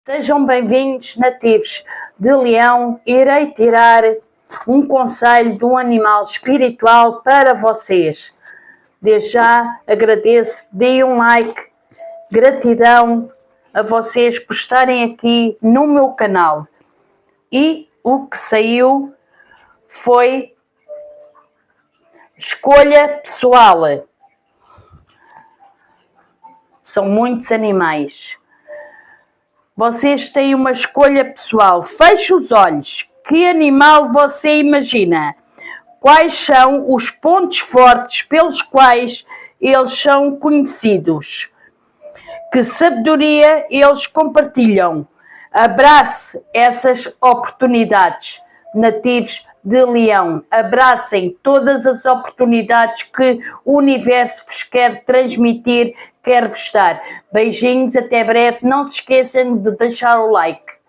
Sejam bem-vindos, nativos de Leão. Irei tirar um conselho de um animal espiritual para vocês. Desde já agradeço, deem um like, gratidão a vocês por estarem aqui no meu canal. E o que saiu foi escolha pessoal. São muitos animais. Vocês têm uma escolha pessoal. Feche os olhos. Que animal você imagina? Quais são os pontos fortes pelos quais eles são conhecidos? Que sabedoria eles compartilham? Abrace essas oportunidades, nativos de Leão. Abracem todas as oportunidades que o universo vos quer transmitir, quer vos dar. Beijinhos, até breve. Não se esqueçam de deixar o like.